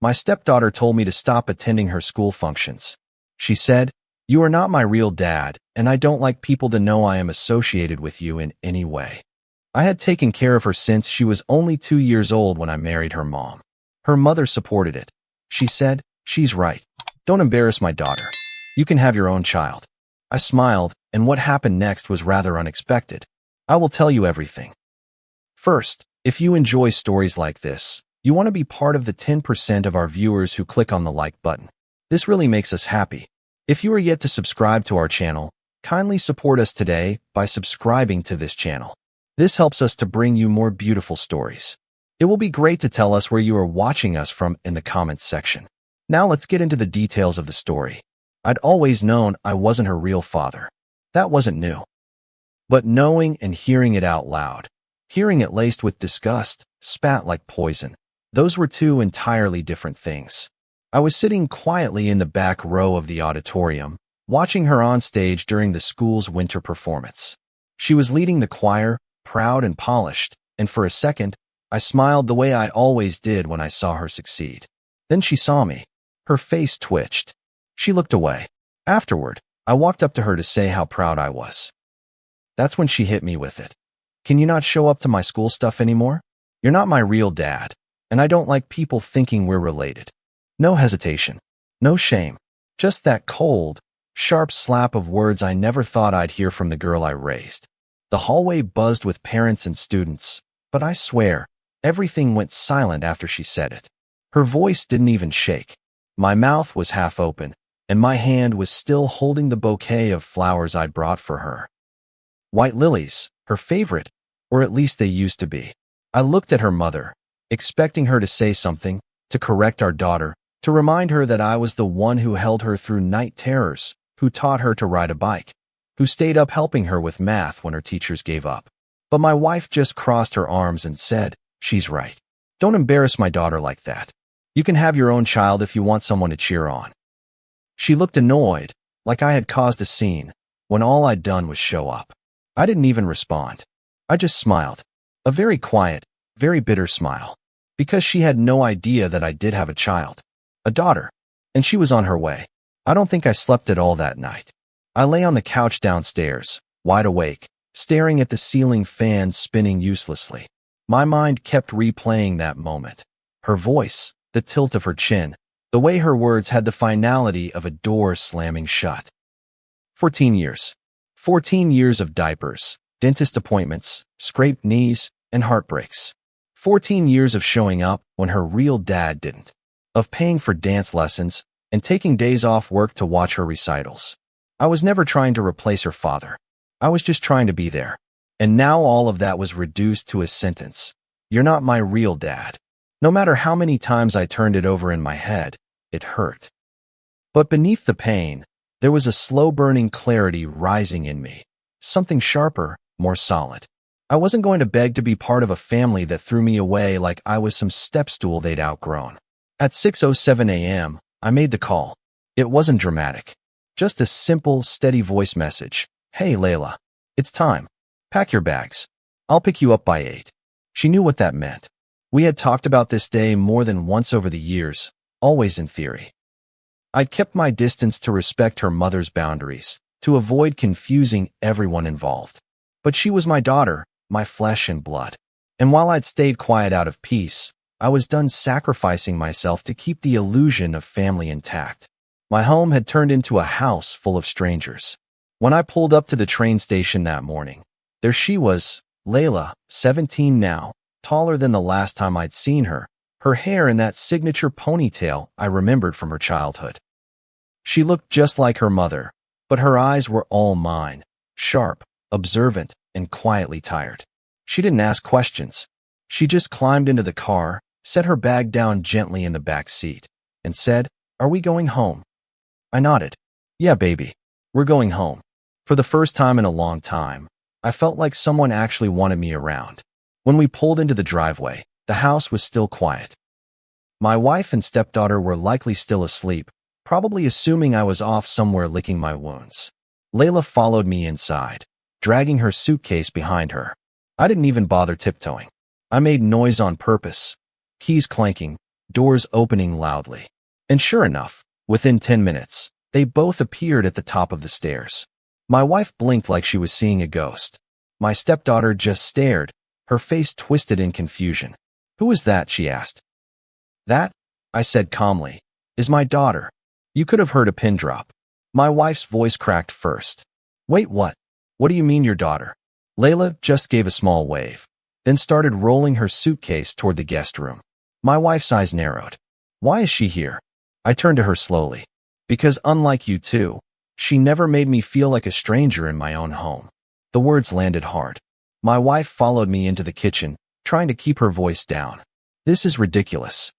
My stepdaughter told me to stop attending her school functions. She said, "You are not my real dad, and I don't like people to know I am associated with you in any way." I had taken care of her since she was only 2 years old when I married her mom. Her mother supported it. She said, "She's right. Don't embarrass my daughter. You can have your own child." I smiled, and what happened next was rather unexpected. I will tell you everything. First, if you enjoy stories like this, you want to be part of the 10% of our viewers who click on the like button. This really makes us happy. If you are yet to subscribe to our channel, kindly support us today by subscribing to this channel. This helps us to bring you more beautiful stories. It will be great to tell us where you are watching us from in the comments section. Now let's get into the details of the story. I'd always known I wasn't her real father. That wasn't new. But knowing and hearing it out loud, hearing it laced with disgust, spat like poison, those were two entirely different things. I was sitting quietly in the back row of the auditorium, watching her on stage during the school's winter performance. She was leading the choir, proud and polished, and for a second, I smiled the way I always did when I saw her succeed. Then she saw me. Her face twitched. She looked away. Afterward, I walked up to her to say how proud I was. That's when she hit me with it. "Can you not show up to my school stuff anymore? You're not my real dad, and I don't like people thinking we're related." No hesitation. No shame. Just that cold, sharp slap of words I never thought I'd hear from the girl I raised. The hallway buzzed with parents and students, but I swear, everything went silent after she said it. Her voice didn't even shake. My mouth was half open, and my hand was still holding the bouquet of flowers I'd brought for her. White lilies, her favorite, or at least they used to be. I looked at her mother, expecting her to say something, to correct our daughter, to remind her that I was the one who held her through night terrors, who taught her to ride a bike, who stayed up helping her with math when her teachers gave up. But my wife just crossed her arms and said, "She's right. Don't embarrass my daughter like that. You can have your own child if you want someone to cheer on." She looked annoyed, like I had caused a scene, when all I'd done was show up. I didn't even respond. I just smiled. A very quiet, very bitter smile. Because she had no idea that I did have a child. A daughter. And she was on her way. I don't think I slept at all that night. I lay on the couch downstairs, wide awake, staring at the ceiling fan spinning uselessly. My mind kept replaying that moment. Her voice, the tilt of her chin, the way her words had the finality of a door slamming shut. 14 years. 14 years of diapers, dentist appointments, scraped knees, and heartbreaks. 14 years of showing up when her real dad didn't. Of paying for dance lessons and taking days off work to watch her recitals. I was never trying to replace her father. I was just trying to be there. And now all of that was reduced to a sentence. "You're not my real dad." No matter how many times I turned it over in my head, it hurt. But beneath the pain, there was a slow-burning clarity rising in me. Something sharper, more solid. I wasn't going to beg to be part of a family that threw me away like I was some step stool they'd outgrown. At 6:07 a.m., I made the call. It wasn't dramatic. Just a simple, steady voice message. "Hey, Layla. It's time. Pack your bags. I'll pick you up by 8. She knew what that meant. We had talked about this day more than once over the years, always in theory. I'd kept my distance to respect her mother's boundaries, to avoid confusing everyone involved. But she was my daughter, my flesh and blood. And while I'd stayed quiet out of peace, I was done sacrificing myself to keep the illusion of family intact. My home had turned into a house full of strangers. When I pulled up to the train station that morning, there she was, Layla, 17 now, taller than the last time I'd seen her, her hair in that signature ponytail I remembered from her childhood. She looked just like her mother, but her eyes were all mine, sharp, observant, and quietly tired. She didn't ask questions. She just climbed into the car, set her bag down gently in the back seat, and said, "Are we going home?" I nodded. "Yeah, baby, we're going home." For the first time in a long time, I felt like someone actually wanted me around. When we pulled into the driveway, the house was still quiet. My wife and stepdaughter were likely still asleep, probably assuming I was off somewhere licking my wounds. Layla followed me inside, dragging her suitcase behind her. I didn't even bother tiptoeing. I made noise on purpose, keys clanking, doors opening loudly. And sure enough, within 10 minutes, they both appeared at the top of the stairs. My wife blinked like she was seeing a ghost. My stepdaughter just stared, her face twisted in confusion. "Who is that?" she asked. "That," I said calmly, "is my daughter." You could have heard a pin drop. My wife's voice cracked first. "Wait, what? What do you mean your daughter?" Layla just gave a small wave, then started rolling her suitcase toward the guest room. My wife's eyes narrowed. "Why is she here?" I turned to her slowly. "Because unlike you two, she never made me feel like a stranger in my own home." The words landed hard. My wife followed me into the kitchen, trying to keep her voice down. "This is ridiculous.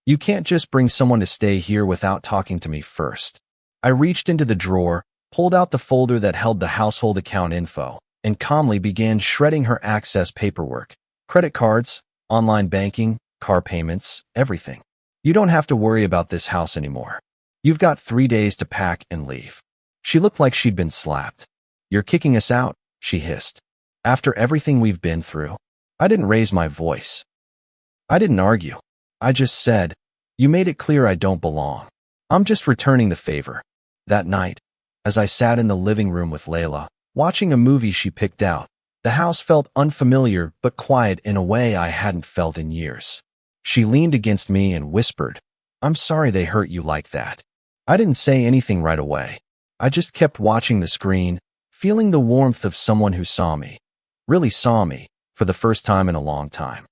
You can't just bring someone to stay here without talking to me first." I reached into the drawer, pulled out the folder that held the household account info, and calmly began shredding her access paperwork. Credit cards, online banking, car payments, everything. "You don't have to worry about this house anymore. You've got 3 days to pack and leave." She looked like she'd been slapped. "You're kicking us out," she hissed. "After everything we've been through?" I didn't raise my voice. I didn't argue. I just said, "You made it clear I don't belong. I'm just returning the favor." That night, as I sat in the living room with Layla, watching a movie she picked out, the house felt unfamiliar but quiet in a way I hadn't felt in years. She leaned against me and whispered, "I'm sorry they hurt you like that." I didn't say anything right away. I just kept watching the screen, feeling the warmth of someone who saw me, really saw me, for the first time in a long time.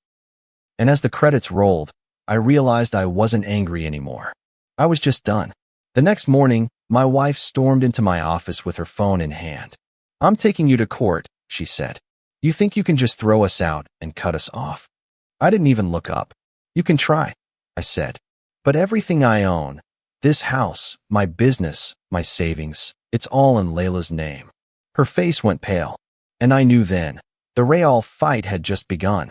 And as the credits rolled, I realized I wasn't angry anymore. I was just done. The next morning, my wife stormed into my office with her phone in hand. "I'm taking you to court," she said. "You think you can just throw us out and cut us off?" I didn't even look up. "You can try," I said. "But everything I own, this house, my business, my savings, it's all in Layla's name." Her face went pale, and I knew then, the real fight had just begun.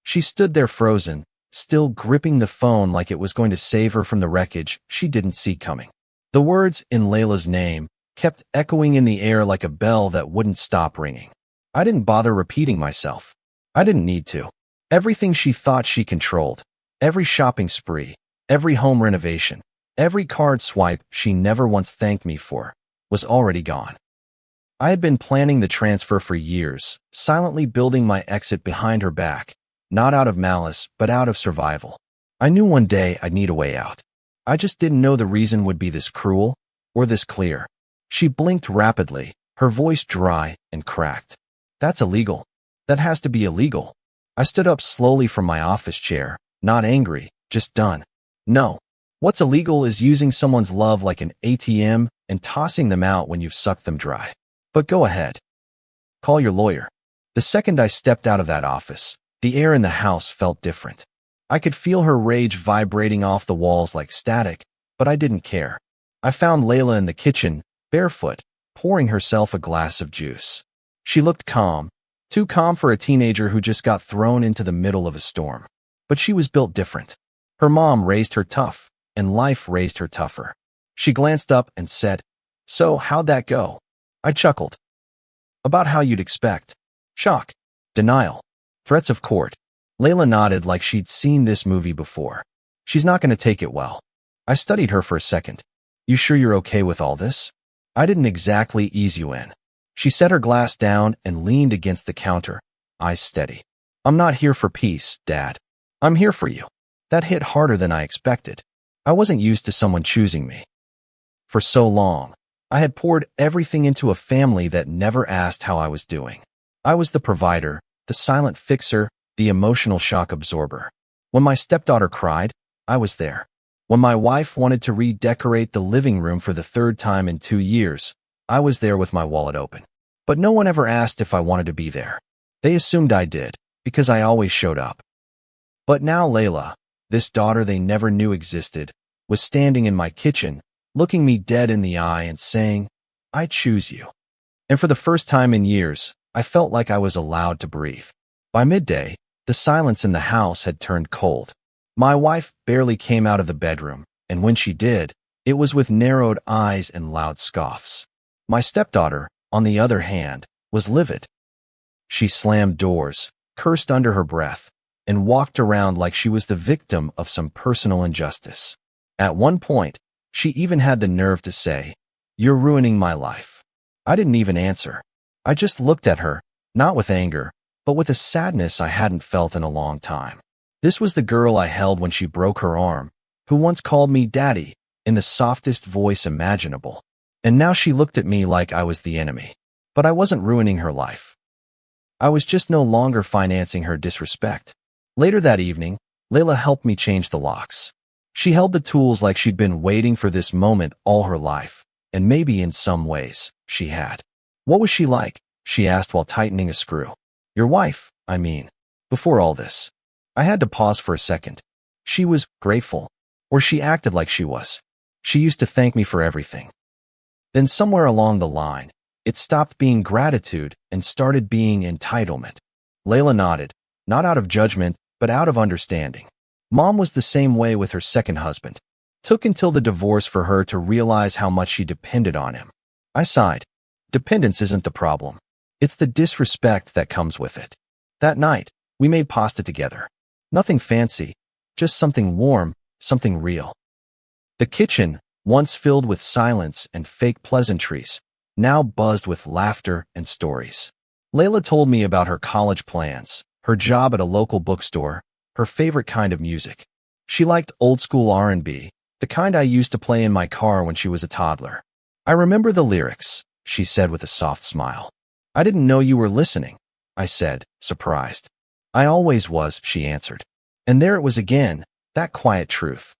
She stood there frozen, still gripping the phone like it was going to save her from the wreckage she didn't see coming. The words "in Layla's name" kept echoing in the air like a bell that wouldn't stop ringing. I didn't bother repeating myself. I didn't need to. Everything she thought she controlled, every shopping spree, every home renovation, every card swipe she never once thanked me for, was already gone. I had been planning the transfer for years, silently building my exit behind her back, not out of malice, but out of survival. I knew one day I'd need a way out. I just didn't know the reason would be this cruel or this clear. She blinked rapidly, her voice dry and cracked. "That's illegal. That has to be illegal." I stood up slowly from my office chair, not angry, just done. "No. What's illegal is using someone's love like an ATM and tossing them out when you've sucked them dry. But go ahead. Call your lawyer." The second I stepped out of that office, the air in the house felt different. I could feel her rage vibrating off the walls like static, but I didn't care. I found Layla in the kitchen, barefoot, pouring herself a glass of juice. She looked calm, too calm for a teenager who just got thrown into the middle of a storm. But she was built different. Her mom raised her tough, and life raised her tougher. She glanced up and said, "So, how'd that go?" I chuckled. "About how you'd expect. Shock, denial, threats of court." Layla nodded like she'd seen this movie before. "She's not going to take it well." I studied her for a second. "You sure you're okay with all this?" I didn't exactly ease you in. She set her glass down and leaned against the counter, eyes steady. "I'm not here for peace, Dad. I'm here for you." That hit harder than I expected. I wasn't used to someone choosing me. For so long, I had poured everything into a family that never asked how I was doing. I was the provider, the silent fixer, the emotional shock absorber. When my stepdaughter cried, I was there. When my wife wanted to redecorate the living room for the third time in 2 years, I was there with my wallet open. But no one ever asked if I wanted to be there. They assumed I did, because I always showed up. But now Layla, this daughter they never knew existed, was standing in my kitchen, looking me dead in the eye and saying, "I choose you." And for the first time in years, I felt like I was allowed to breathe. By midday, the silence in the house had turned cold. My wife barely came out of the bedroom, and when she did, it was with narrowed eyes and loud scoffs. My stepdaughter, on the other hand, was livid. She slammed doors, cursed under her breath, and walked around like she was the victim of some personal injustice. At one point, she even had the nerve to say, "You're ruining my life." I didn't even answer. I just looked at her, not with anger, but with a sadness I hadn't felt in a long time. This was the girl I held when she broke her arm, who once called me daddy in the softest voice imaginable. And now she looked at me like I was the enemy. But I wasn't ruining her life. I was just no longer financing her disrespect. Later that evening, Layla helped me change the locks. She held the tools like she'd been waiting for this moment all her life, and maybe in some ways, she had. "What was she like?" she asked while tightening a screw. "Your wife, I mean." Before all this, I had to pause for a second. She was grateful, or she acted like she was. She used to thank me for everything. Then somewhere along the line, it stopped being gratitude and started being entitlement. Layla nodded, not out of judgment, but out of understanding. Mom was the same way with her second husband. Took until the divorce for her to realize how much she depended on him. I sighed. Dependence isn't the problem. It's the disrespect that comes with it. That night, we made pasta together. Nothing fancy, just something warm, something real. The kitchen, once filled with silence and fake pleasantries, now buzzed with laughter and stories. Layla told me about her college plans, her job at a local bookstore, her favorite kind of music. She liked old-school R&B, the kind I used to play in my car when she was a toddler. "I remember the lyrics," she said with a soft smile. "I didn't know you were listening," I said, surprised. "I always was," she answered. And there it was again, that quiet truth.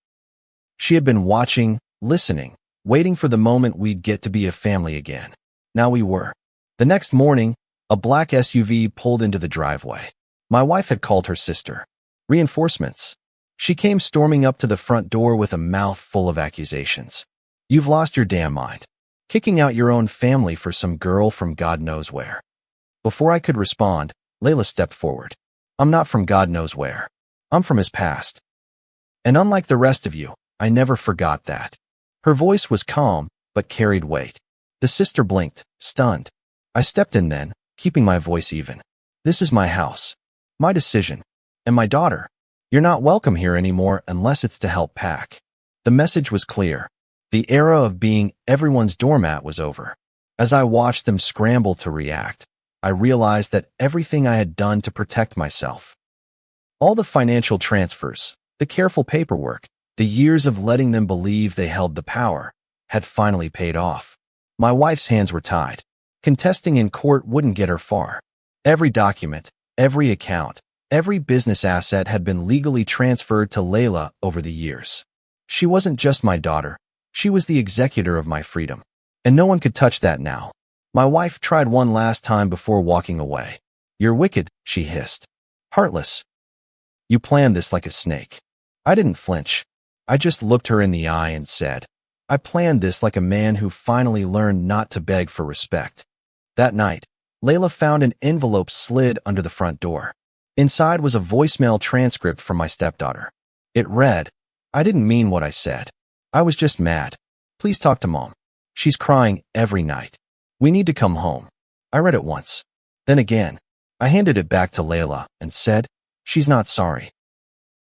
She had been watching, listening, waiting for the moment we'd get to be a family again. Now we were. The next morning, a black SUV pulled into the driveway. My wife had called her sister. Reinforcements. She came storming up to the front door with a mouth full of accusations. "You've lost your damn mind. Kicking out your own family for some girl from God knows where." Before I could respond, Layla stepped forward. "I'm not from God knows where. I'm from his past. And unlike the rest of you, I never forgot that." Her voice was calm, but carried weight. The sister blinked, stunned. I stepped in then, keeping my voice even. "This is my house. My decision. And my daughter. You're not welcome here anymore unless it's to help pack." The message was clear. The era of being everyone's doormat was over. As I watched them scramble to react, I realized that everything I had done to protect myself, all the financial transfers, the careful paperwork, the years of letting them believe they held the power, had finally paid off. My wife's hands were tied. Contesting in court wouldn't get her far. Every document, every account, every business asset had been legally transferred to Layla over the years. She wasn't just my daughter. She was the executor of my freedom. And no one could touch that now. My wife tried one last time before walking away. "You're wicked," she hissed. "Heartless. You planned this like a snake." I didn't flinch. I just looked her in the eye and said, "I planned this like a man who finally learned not to beg for respect." That night, Layla found an envelope slid under the front door. Inside was a voicemail transcript from my stepdaughter. It read, "I didn't mean what I said. I was just mad. Please talk to Mom. She's crying every night. We need to come home." I read it once. Then again. I handed it back to Layla and said, "She's not sorry.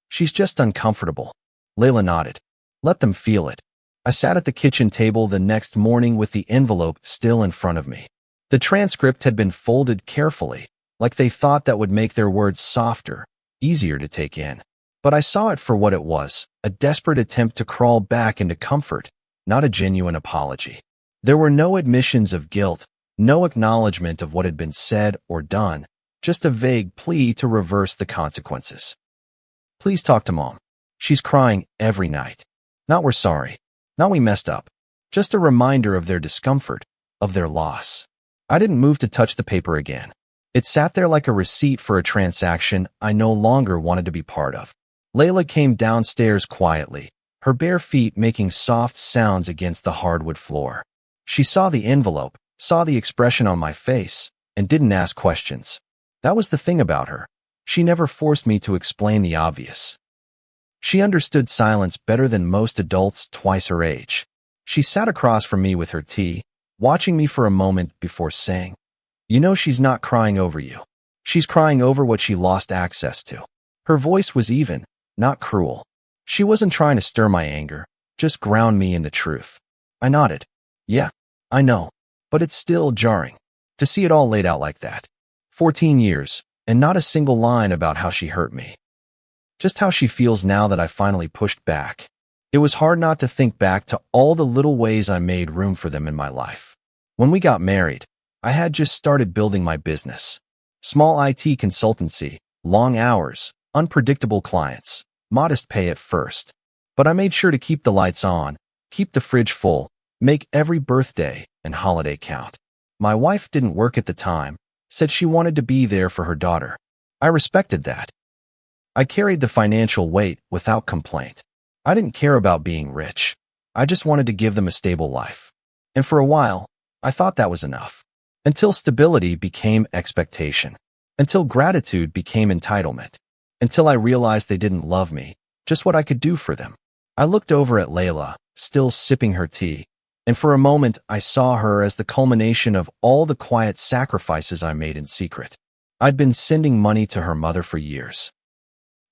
She's just uncomfortable." Layla nodded. "Let them feel it." I sat at the kitchen table the next morning with the envelope still in front of me. The transcript had been folded carefully, like they thought that would make their words softer, easier to take in. But I saw it for what it was, a desperate attempt to crawl back into comfort, not a genuine apology. There were no admissions of guilt, no acknowledgement of what had been said or done, just a vague plea to reverse the consequences. "Please talk to Mom. She's crying every night. Not we're sorry. Not we messed up. Just a reminder of their discomfort, of their loss." I didn't move to touch the paper again. It sat there like a receipt for a transaction I no longer wanted to be part of. Layla came downstairs quietly, her bare feet making soft sounds against the hardwood floor. She saw the envelope, saw the expression on my face, and didn't ask questions. That was the thing about her. She never forced me to explain the obvious. She understood silence better than most adults twice her age. She sat across from me with her tea, watching me for a moment before saying, "You know she's not crying over you. She's crying over what she lost access to." Her voice was even, not cruel. She wasn't trying to stir my anger, just ground me in the truth. I nodded. Yeah, I know, but it's still jarring to see it all laid out like that. 14 years, and not a single line about how she hurt me. Just how she feels now that I finally pushed back. It was hard not to think back to all the little ways I made room for them in my life. When we got married, I had just started building my business. Small IT consultancy, long hours, unpredictable clients, modest pay at first. But I made sure to keep the lights on, keep the fridge full, make every birthday and holiday count. My wife didn't work at the time, said she wanted to be there for her daughter. I respected that. I carried the financial weight without complaint. I didn't care about being rich. I just wanted to give them a stable life. And for a while, I thought that was enough. Until stability became expectation. Until gratitude became entitlement. Until I realized they didn't love me, just what I could do for them. I looked over at Layla, still sipping her tea, and for a moment I saw her as the culmination of all the quiet sacrifices I made in secret. I'd been sending money to her mother for years.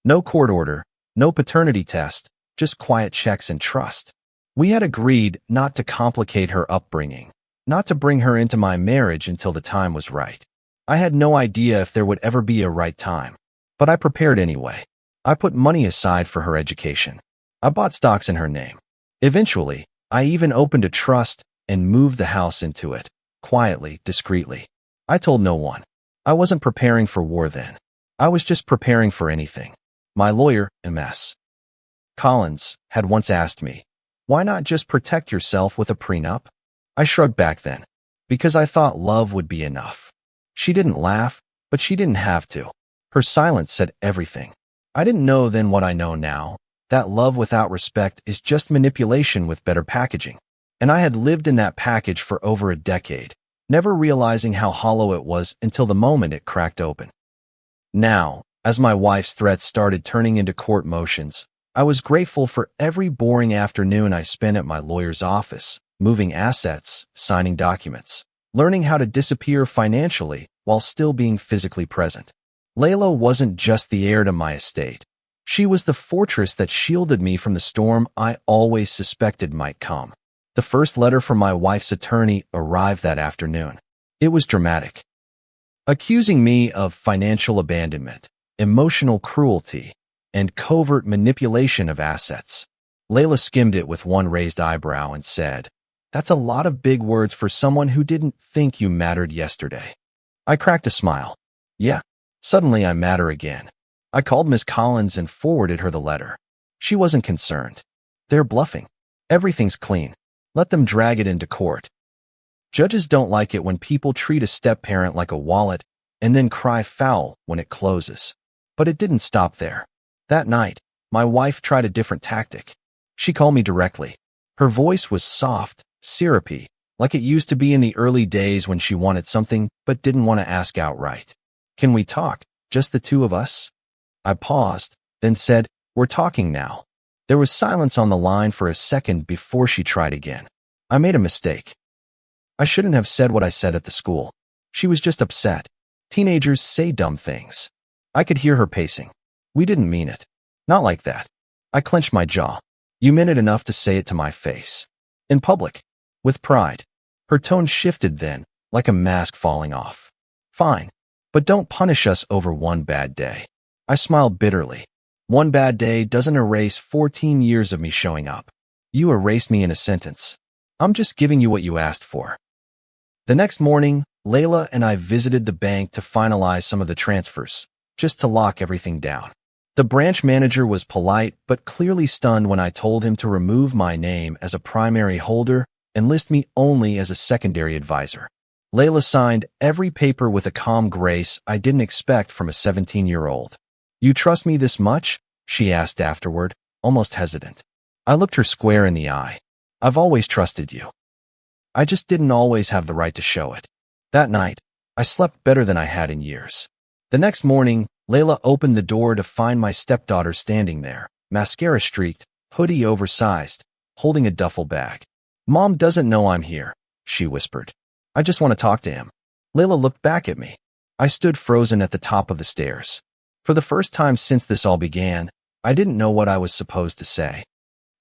No court order, no paternity test, just quiet checks and trust. We had agreed not to complicate her upbringing, not to bring her into my marriage until the time was right. I had no idea if there would ever be a right time, but I prepared anyway. I put money aside for her education. I bought stocks in her name. Eventually, I even opened a trust and moved the house into it, quietly, discreetly. I told no one. I wasn't preparing for war then. I was just preparing for anything. My lawyer, MS. Collins, had once asked me, why not just protect yourself with a prenup? I shrugged back then, because I thought love would be enough. She didn't laugh, but she didn't have to. Her silence said everything. I didn't know then what I know now, that love without respect is just manipulation with better packaging. And I had lived in that package for over a decade, never realizing how hollow it was until the moment it cracked open. Now, as my wife's threats started turning into court motions, I was grateful for every boring afternoon I spent at my lawyer's office, moving assets, signing documents, learning how to disappear financially while still being physically present. Layla wasn't just the heir to my estate. She was the fortress that shielded me from the storm I always suspected might come. The first letter from my wife's attorney arrived that afternoon. It was dramatic, accusing me of financial abandonment, emotional cruelty, and covert manipulation of assets. Layla skimmed it with one raised eyebrow and said, "That's a lot of big words for someone who didn't think you mattered yesterday." I cracked a smile. Yeah, suddenly I matter again. I called Miss Collins and forwarded her the letter. She wasn't concerned. They're bluffing. Everything's clean. Let them drag it into court. Judges don't like it when people treat a step-parent like a wallet and then cry foul when it closes. But it didn't stop there. That night, my wife tried a different tactic. She called me directly. Her voice was soft, syrupy, like it used to be in the early days when she wanted something but didn't want to ask outright. "Can we talk? Just the two of us?" I paused, then said, "We're talking now." There was silence on the line for a second before she tried again. I made a mistake. I shouldn't have said what I said at the school. She was just upset. Teenagers say dumb things. I could hear her pacing. We didn't mean it. Not like that. I clenched my jaw. You meant it enough to say it to my face. In public. With pride. Her tone shifted then, like a mask falling off. Fine. But don't punish us over one bad day. I smiled bitterly. One bad day doesn't erase 14 years of me showing up. You erased me in a sentence. I'm just giving you what you asked for. The next morning, Layla and I visited the bank to finalize some of the transfers, just to lock everything down. The branch manager was polite but clearly stunned when I told him to remove my name as a primary holder and list me only as a secondary advisor. Layla signed every paper with a calm grace I didn't expect from a 17-year-old. "You trust me this much?" she asked afterward, almost hesitant. I looked her square in the eye. "I've always trusted you. I just didn't always have the right to show it." That night, I slept better than I had in years. The next morning, Layla opened the door to find my stepdaughter standing there, mascara streaked, hoodie oversized, holding a duffel bag. "Mom doesn't know I'm here," she whispered. "I just want to talk to him." Layla looked back at me. I stood frozen at the top of the stairs. For the first time since this all began, I didn't know what I was supposed to say.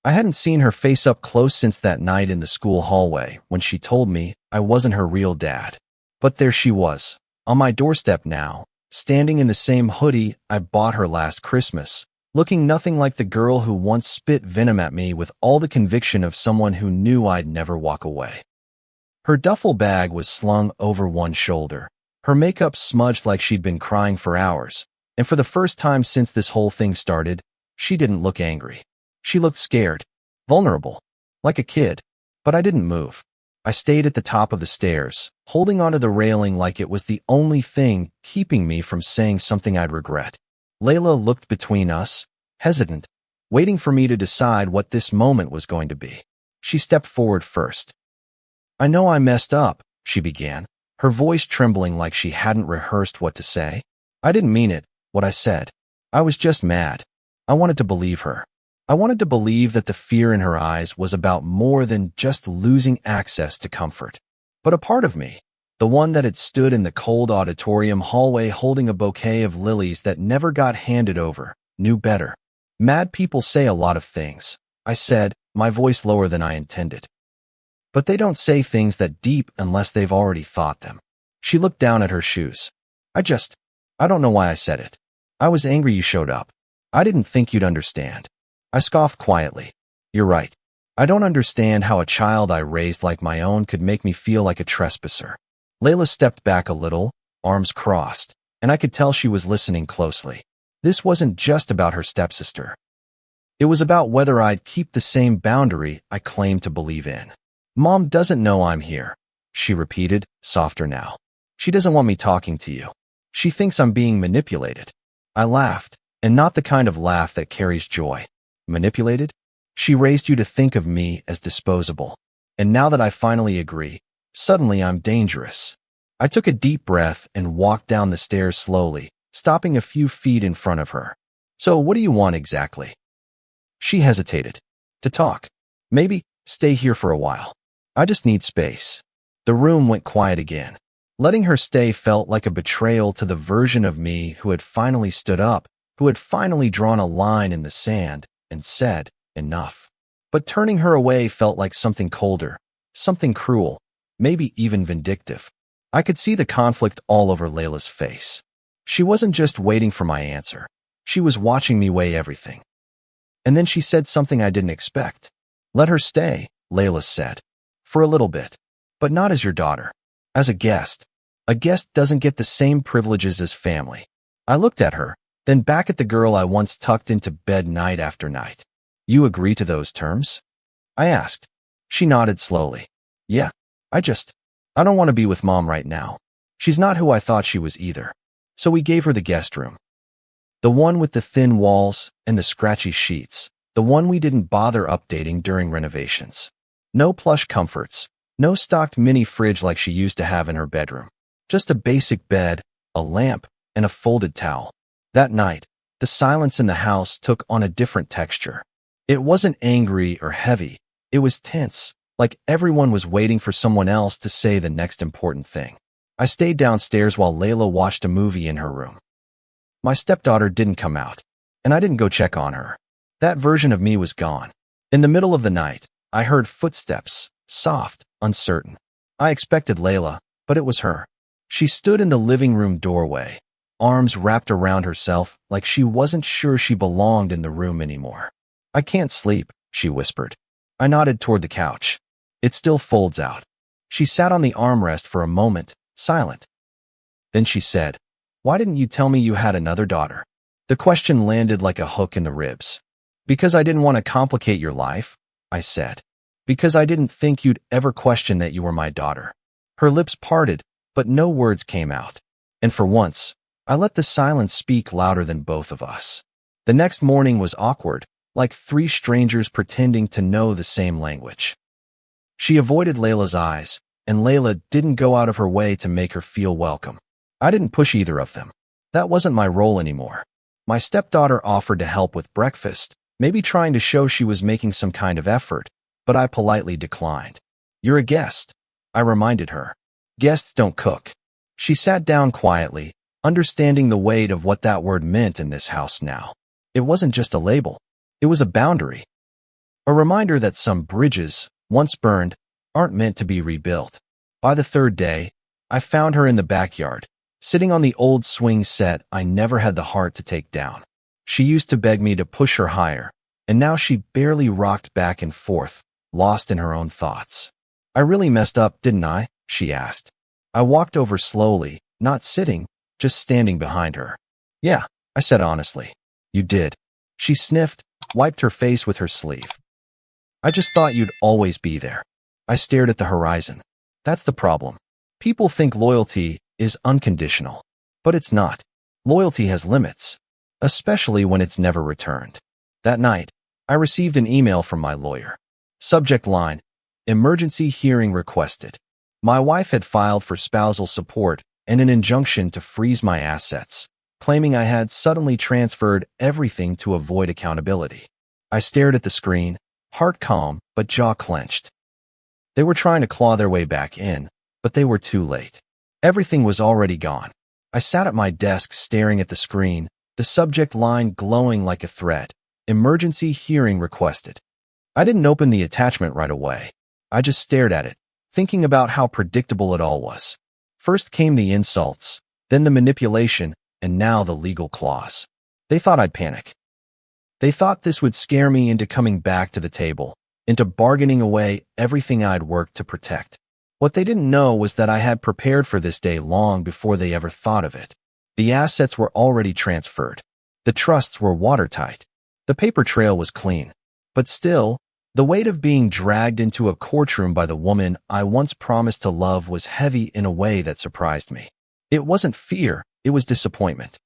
I hadn't seen her face up close since that night in the school hallway when she told me I wasn't her real dad. But there she was, on my doorstep now, standing in the same hoodie I bought her last Christmas, looking nothing like the girl who once spit venom at me with all the conviction of someone who knew I'd never walk away. Her duffel bag was slung over one shoulder, her makeup smudged like she'd been crying for hours, and for the first time since this whole thing started, she didn't look angry. She looked scared, vulnerable, like a kid. But I didn't move. I stayed at the top of the stairs, holding onto the railing like it was the only thing keeping me from saying something I'd regret. Layla looked between us, hesitant, waiting for me to decide what this moment was going to be. She stepped forward first. "I know I messed up," she began, her voice trembling like she hadn't rehearsed what to say. I didn't mean it, what I said. I was just mad. I wanted to believe her. I wanted to believe that the fear in her eyes was about more than just losing access to comfort. But a part of me, the one that had stood in the cold auditorium hallway holding a bouquet of lilies that never got handed over, knew better. "Mad people say a lot of things," I said, my voice lower than I intended. "But they don't say things that deep unless they've already thought them." She looked down at her shoes. I don't know why I said it. I was angry you showed up. I didn't think you'd understand." I scoffed quietly. "You're right. I don't understand how a child I raised like my own could make me feel like a trespasser." Layla stepped back a little, arms crossed, and I could tell she was listening closely. This wasn't just about her stepsister. It was about whether I'd keep the same boundary I claimed to believe in. "Mom doesn't know I'm here," she repeated, softer now. "She doesn't want me talking to you. She thinks I'm being manipulated." I laughed, and not the kind of laugh that carries joy. "Manipulated? She raised you to think of me as disposable. And now that I finally agree, suddenly I'm dangerous." I took a deep breath and walked down the stairs slowly, stopping a few feet in front of her. "So what do you want exactly?" She hesitated. "To talk. Maybe stay here for a while. I just need space." The room went quiet again. Letting her stay felt like a betrayal to the version of me who had finally stood up, who had finally drawn a line in the sand and said, "Enough." But turning her away felt like something colder, something cruel, maybe even vindictive. I could see the conflict all over Layla's face. She wasn't just waiting for my answer. She was watching me weigh everything. And then she said something I didn't expect. "Let her stay," Layla said. "For a little bit. But not as your daughter. As a guest. A guest doesn't get the same privileges as family." I looked at her, then back at the girl I once tucked into bed night after night. "You agree to those terms?" I asked. She nodded slowly. "Yeah, I don't want to be with Mom right now. She's not who I thought she was either." So we gave her the guest room. The one with the thin walls and the scratchy sheets. The one we didn't bother updating during renovations. No plush comforts. No stocked mini fridge like she used to have in her bedroom. Just a basic bed, a lamp, and a folded towel. That night, the silence in the house took on a different texture. It wasn't angry or heavy. It was tense, like everyone was waiting for someone else to say the next important thing. I stayed downstairs while Layla watched a movie in her room. My stepdaughter didn't come out, and I didn't go check on her. That version of me was gone. In the middle of the night, I heard footsteps, soft, uncertain. I expected Layla, but it was her. She stood in the living room doorway, arms wrapped around herself like she wasn't sure she belonged in the room anymore. "I can't sleep," she whispered. I nodded toward the couch. "It still folds out." She sat on the armrest for a moment, silent. Then she said, "Why didn't you tell me you had another daughter?" The question landed like a hook in the ribs. "Because I didn't want to complicate your life," I said. "Because I didn't think you'd ever question that you were my daughter." Her lips parted, but no words came out. And for once, I let the silence speak louder than both of us. The next morning was awkward, like three strangers pretending to know the same language. She avoided Layla's eyes, and Layla didn't go out of her way to make her feel welcome. I didn't push either of them. That wasn't my role anymore. My stepdaughter offered to help with breakfast, maybe trying to show she was making some kind of effort, but I politely declined. "You're a guest," I reminded her. "Guests don't cook." She sat down quietly, understanding the weight of what that word meant in this house now. It wasn't just a label. It was a boundary. A reminder that some bridges, once burned, aren't meant to be rebuilt. By the third day, I found her in the backyard, sitting on the old swing set I never had the heart to take down. She used to beg me to push her higher, and now she barely rocked back and forth, lost in her own thoughts. "I really messed up, didn't I?" she asked. I walked over slowly, not sitting, just standing behind her. "Yeah," I said honestly. "You did." She sniffed, wiped her face with her sleeve. "I just thought you'd always be there." I stared at the horizon. That's the problem. People think loyalty is unconditional, but it's not. Loyalty has limits, especially when it's never returned. That night, I received an email from my lawyer. Subject line: emergency hearing requested. My wife had filed for spousal support and an injunction to freeze my assets, claiming I had suddenly transferred everything to avoid accountability. I stared at the screen, heart calm but jaw clenched. They were trying to claw their way back in, but they were too late. Everything was already gone. I sat at my desk staring at the screen, the subject line glowing like a threat: emergency hearing requested. I didn't open the attachment right away. I just stared at it, thinking about how predictable it all was. First came the insults, then the manipulation, and now the legal clause. They thought I'd panic. They thought this would scare me into coming back to the table, into bargaining away everything I'd worked to protect. What they didn't know was that I had prepared for this day long before they ever thought of it. The assets were already transferred. The trusts were watertight. The paper trail was clean. But still, the weight of being dragged into a courtroom by the woman I once promised to love was heavy in a way that surprised me. It wasn't fear, it was disappointment.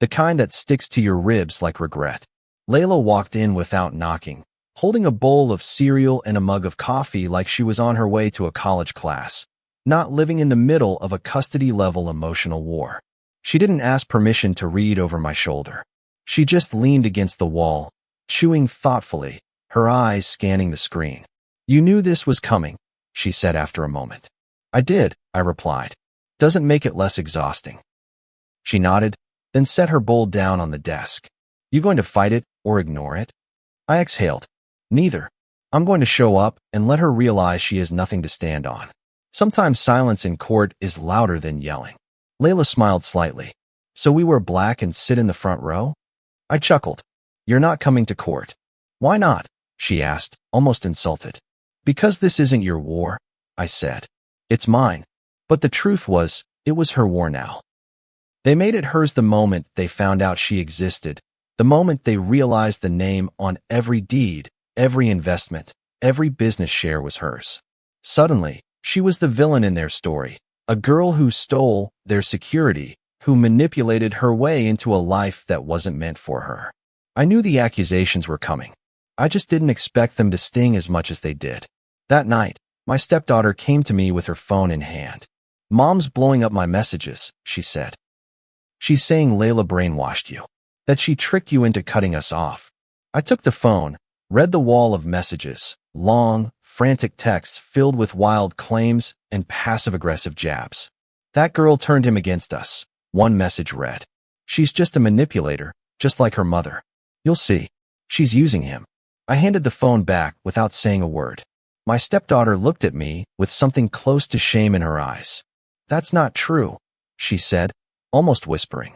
The kind that sticks to your ribs like regret. Layla walked in without knocking, holding a bowl of cereal and a mug of coffee like she was on her way to a college class, not living in the middle of a custody-level emotional war. She didn't ask permission to read over my shoulder. She just leaned against the wall, chewing thoughtfully, her eyes scanning the screen. "You knew this was coming," she said after a moment. "I did," I replied. "Doesn't make it less exhausting." She nodded, then set her bowl down on the desk. "You going to fight it or ignore it?" I exhaled. "Neither. I'm going to show up and let her realize she has nothing to stand on. Sometimes silence in court is louder than yelling." Layla smiled slightly. "So we wear black and sit in the front row?" I chuckled. "You're not coming to court." "Why not?" she asked, almost insulted. "Because this isn't your war," I said. "It's mine." But the truth was, it was her war now. They made it hers the moment they found out she existed, the moment they realized the name on every deed, every investment, every business share was hers. Suddenly, she was the villain in their story, a girl who stole their security, who manipulated her way into a life that wasn't meant for her. I knew the accusations were coming. I just didn't expect them to sting as much as they did. That night, my stepdaughter came to me with her phone in hand. "Mom's blowing up my messages," she said. "She's saying Layla brainwashed you, that she tricked you into cutting us off." I took the phone, read the wall of messages, long, frantic texts filled with wild claims and passive-aggressive jabs. "That girl turned him against us," one message read. "She's just a manipulator, just like her mother. You'll see. She's using him." I handed the phone back without saying a word. My stepdaughter looked at me with something close to shame in her eyes. "That's not true," she said, almost whispering.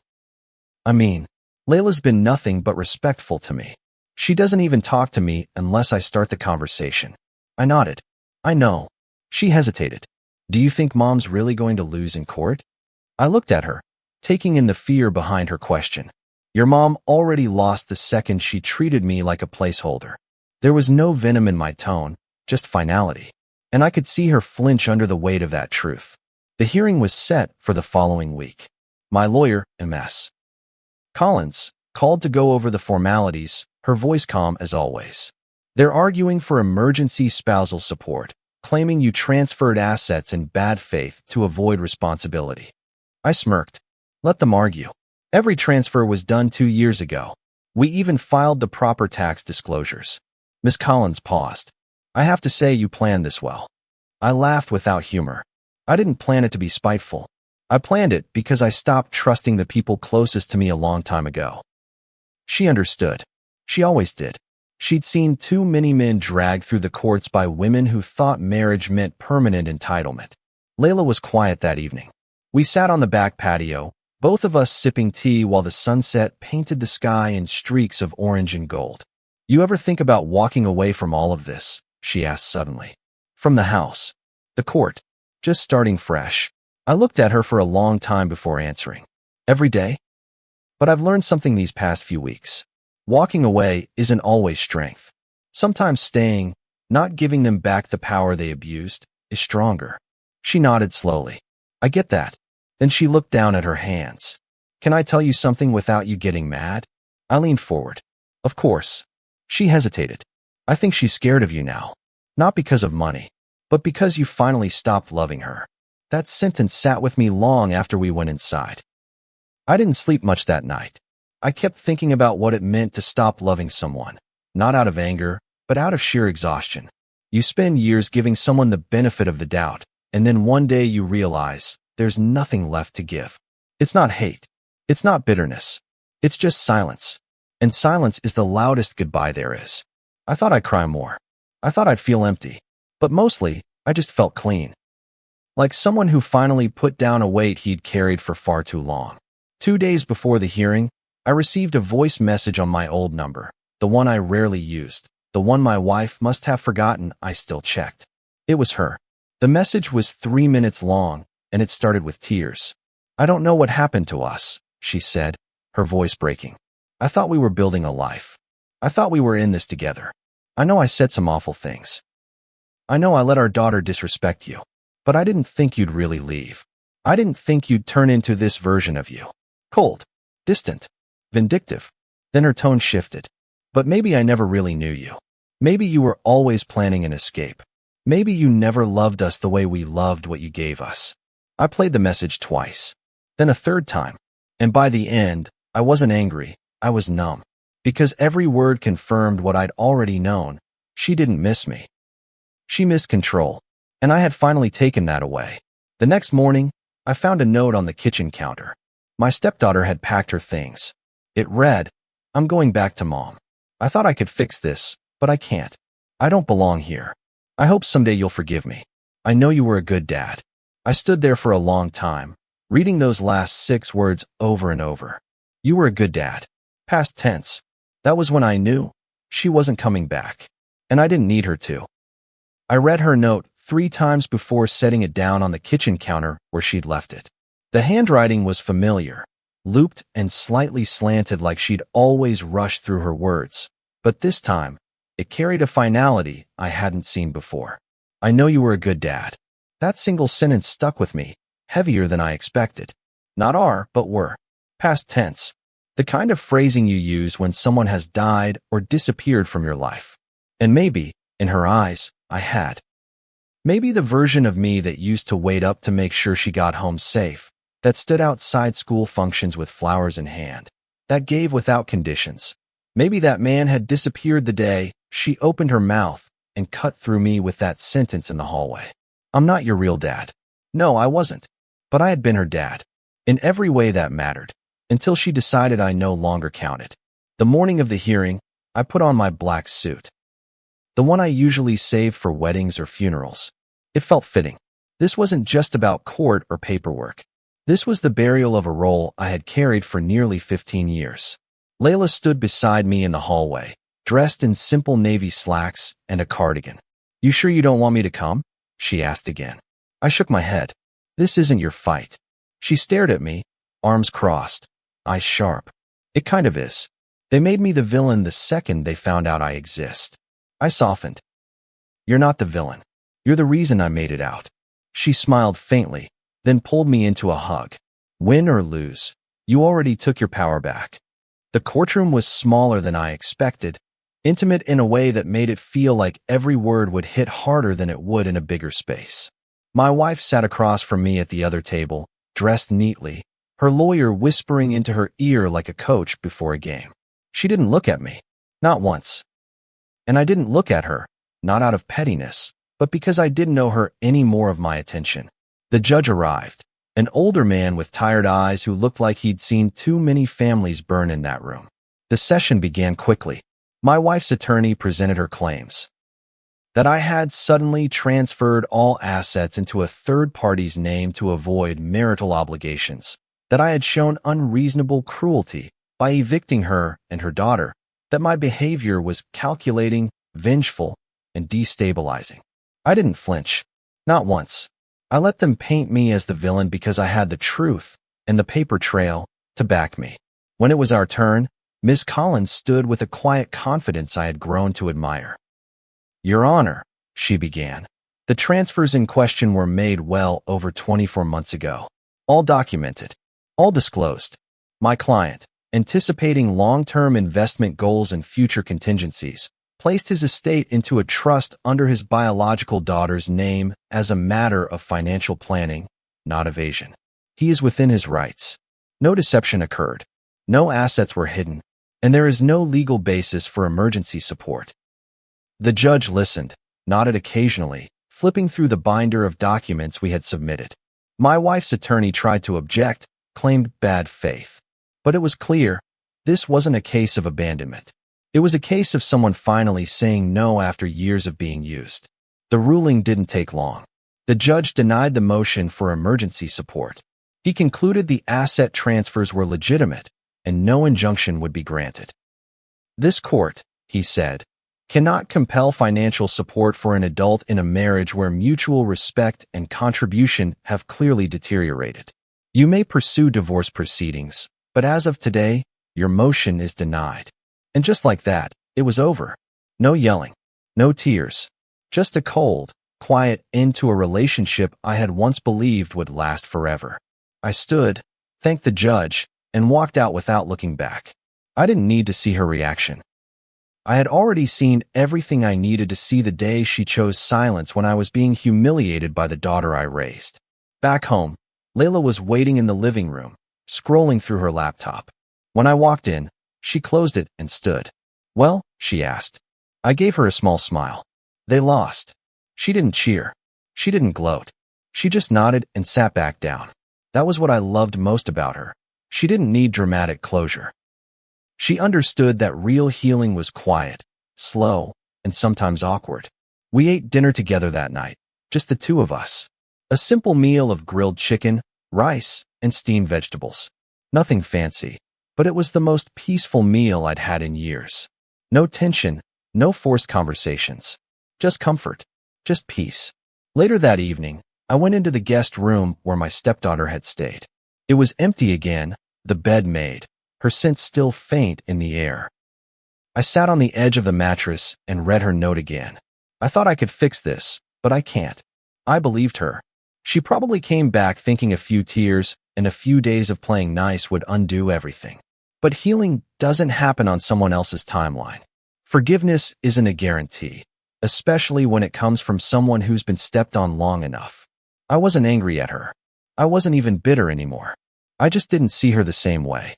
"I mean, Layla's been nothing but respectful to me. She doesn't even talk to me unless I start the conversation." I nodded. "I know." She hesitated. "Do you think Mom's really going to lose in court?" I looked at her, taking in the fear behind her question. "Your mom already lost the second she treated me like a placeholder." There was no venom in my tone, just finality. And I could see her flinch under the weight of that truth. The hearing was set for the following week. My lawyer, M.S. Collins, called to go over the formalities, her voice calm as always. "They're arguing for emergency spousal support, claiming you transferred assets in bad faith to avoid responsibility." I smirked. "Let them argue. Every transfer was done 2 years ago. We even filed the proper tax disclosures." Miss Collins paused. "I have to say you planned this well." I laughed without humor. I didn't plan it to be spiteful. I planned it because I stopped trusting the people closest to me a long time ago. She understood. She always did. She'd seen too many men dragged through the courts by women who thought marriage meant permanent entitlement. Layla was quiet that evening. We sat on the back patio, both of us sipping tea while the sunset painted the sky in streaks of orange and gold. "You ever think about walking away from all of this?" she asked suddenly. "From the house, the court, just starting fresh." I looked at her for a long time before answering. "Every day?" But I've learned something these past few weeks. Walking away isn't always strength. Sometimes staying, not giving them back the power they abused, is stronger. She nodded slowly. "I get that." Then she looked down at her hands. "Can I tell you something without you getting mad?" I leaned forward. "Of course." She hesitated. "I think she's scared of you now. Not because of money, but because you finally stopped loving her." That sentence sat with me long after we went inside. I didn't sleep much that night. I kept thinking about what it meant to stop loving someone, not out of anger, but out of sheer exhaustion. You spend years giving someone the benefit of the doubt, and then one day you realize there's nothing left to give. It's not hate. It's not bitterness. It's just silence. And silence is the loudest goodbye there is. I thought I'd cry more. I thought I'd feel empty. But mostly, I just felt clean. Like someone who finally put down a weight he'd carried for far too long. 2 days before the hearing, I received a voice message on my old number, the one I rarely used, the one my wife must have forgotten I still checked. It was her. The message was 3 minutes long, and it started with tears. "I don't know what happened to us," she said, her voice breaking. "I thought we were building a life. I thought we were in this together. I know I said some awful things. I know I let our daughter disrespect you. But I didn't think you'd really leave. I didn't think you'd turn into this version of you. Cold, distant, vindictive." Then her tone shifted. "But maybe I never really knew you. Maybe you were always planning an escape. Maybe you never loved us the way we loved what you gave us." I played the message twice, then a third time. And by the end, I wasn't angry. I was numb. Because every word confirmed what I'd already known. She didn't miss me. She missed control. And I had finally taken that away. The next morning, I found a note on the kitchen counter. My stepdaughter had packed her things. It read, "I'm going back to Mom. I thought I could fix this, but I can't. I don't belong here. I hope someday you'll forgive me. I know you were a good dad." I stood there for a long time, reading those last 6 words over and over. You were a good dad. Past tense. That was when I knew she wasn't coming back. And I didn't need her to. I read her note 3 times before setting it down on the kitchen counter where she'd left it. The handwriting was familiar, looped and slightly slanted like she'd always rushed through her words. But this time, it carried a finality I hadn't seen before. "I know you were a good dad." That single sentence stuck with me, heavier than I expected. Not are, but were. Past tense. The kind of phrasing you use when someone has died or disappeared from your life. And maybe, in her eyes, I had. Maybe the version of me that used to wait up to make sure she got home safe, that stood outside school functions with flowers in hand, that gave without conditions. Maybe that man had disappeared the day she opened her mouth and cut through me with that sentence in the hallway. "I'm not your real dad." No, I wasn't. But I had been her dad. In every way that mattered, until she decided I no longer counted. The morning of the hearing, I put on my black suit. The one I usually save for weddings or funerals. It felt fitting. This wasn't just about court or paperwork. This was the burial of a role I had carried for nearly 15 years. Layla stood beside me in the hallway, dressed in simple navy slacks and a cardigan. "You sure you don't want me to come?" she asked again. I shook my head. "This isn't your fight." She stared at me, arms crossed, eyes sharp. "It kind of is. They made me the villain the second they found out I exist." I softened. "You're not the villain. You're the reason I made it out." She smiled faintly, then pulled me into a hug. "Win or lose, you already took your power back." The courtroom was smaller than I expected, intimate in a way that made it feel like every word would hit harder than it would in a bigger space. My wife sat across from me at the other table, dressed neatly, her lawyer whispering into her ear like a coach before a game. She didn't look at me. Not once. And I didn't look at her, not out of pettiness, but because I didn't know her any more of my attention. The judge arrived. An older man with tired eyes who looked like he'd seen too many families burn in that room. The session began quickly. My wife's attorney presented her claims that I had suddenly transferred all assets into a third party's name to avoid marital obligations, that I had shown unreasonable cruelty by evicting her and her daughter, that my behavior was calculating, vengeful, and destabilizing. I didn't flinch. Not once. I let them paint me as the villain because I had the truth and the paper trail to back me. When it was our turn, Ms. Collins stood with a quiet confidence I had grown to admire. "Your Honor," she began, "the transfers in question were made well over 24 months ago. All documented. All disclosed. My client, anticipating long-term investment goals and future contingencies, placed his estate into a trust under his biological daughter's name as a matter of financial planning, not evasion. He is within his rights. No deception occurred. No assets were hidden, and there is no legal basis for emergency support." The judge listened, nodded occasionally, flipping through the binder of documents we had submitted. My wife's attorney tried to object, claimed bad faith. But it was clear, this wasn't a case of abandonment. It was a case of someone finally saying no after years of being used. The ruling didn't take long. The judge denied the motion for emergency support. He concluded the asset transfers were legitimate and no injunction would be granted. "This court," he said, "cannot compel financial support for an adult in a marriage where mutual respect and contribution have clearly deteriorated. You may pursue divorce proceedings, but as of today, your motion is denied." And just like that, it was over. No yelling, no tears, just a cold, quiet end to a relationship I had once believed would last forever. I stood, thanked the judge, and walked out without looking back. I didn't need to see her reaction. I had already seen everything I needed to see the day she chose silence when I was being humiliated by the daughter I raised. Back home, Layla was waiting in the living room, scrolling through her laptop. When I walked in, she closed it and stood. "Well?" she asked. I gave her a small smile. "They lost." She didn't cheer. She didn't gloat. She just nodded and sat back down. That was what I loved most about her. She didn't need dramatic closure. She understood that real healing was quiet, slow, and sometimes awkward. We ate dinner together that night, just the two of us. A simple meal of grilled chicken, rice, and steamed vegetables. Nothing fancy, but it was the most peaceful meal I'd had in years. No tension, no forced conversations. Just comfort, just peace. Later that evening, I went into the guest room where my stepdaughter had stayed. It was empty again, the bed made, her scent still faint in the air. I sat on the edge of the mattress and read her note again. I thought I could fix this, but I can't. I believed her. She probably came back thinking a few tears and a few days of playing nice would undo everything. But healing doesn't happen on someone else's timeline. Forgiveness isn't a guarantee, especially when it comes from someone who's been stepped on long enough. I wasn't angry at her. I wasn't even bitter anymore. I just didn't see her the same way.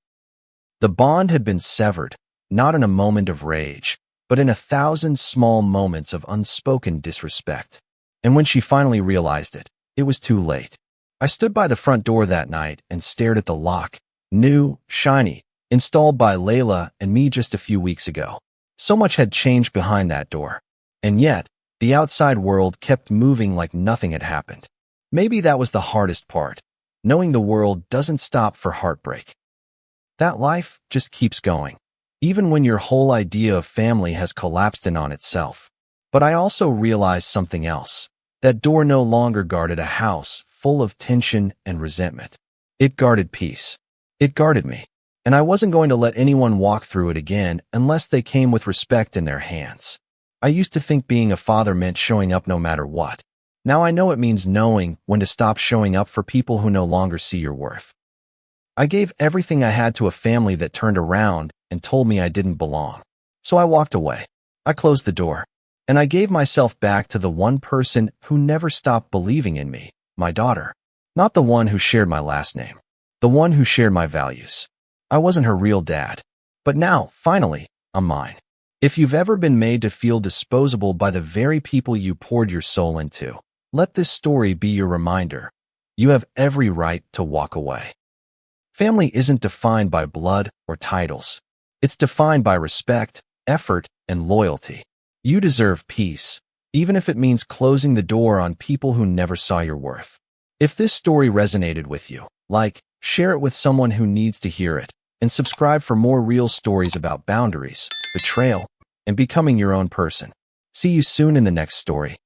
The bond had been severed, not in a moment of rage, but in 1,000 small moments of unspoken disrespect. And when she finally realized it, it was too late. I stood by the front door that night and stared at the lock, new, shiny, installed by Layla and me just a few weeks ago. So much had changed behind that door. And yet, the outside world kept moving like nothing had happened. Maybe that was the hardest part, knowing the world doesn't stop for heartbreak. That life just keeps going, even when your whole idea of family has collapsed in on itself. But I also realized something else. That door no longer guarded a house full of tension and resentment. It guarded peace. It guarded me. And I wasn't going to let anyone walk through it again unless they came with respect in their hands. I used to think being a father meant showing up no matter what. Now I know it means knowing when to stop showing up for people who no longer see your worth. I gave everything I had to a family that turned around and told me I didn't belong. So I walked away. I closed the door. And I gave myself back to the one person who never stopped believing in me, my daughter. Not the one who shared my last name. The one who shared my values. I wasn't her real dad. But now, finally, I'm mine. If you've ever been made to feel disposable by the very people you poured your soul into, let this story be your reminder. You have every right to walk away. Family isn't defined by blood or titles. It's defined by respect, effort, and loyalty. You deserve peace, even if it means closing the door on people who never saw your worth. If this story resonated with you, share it with someone who needs to hear it, and subscribe for more real stories about boundaries, betrayal, and becoming your own person. See you soon in the next story.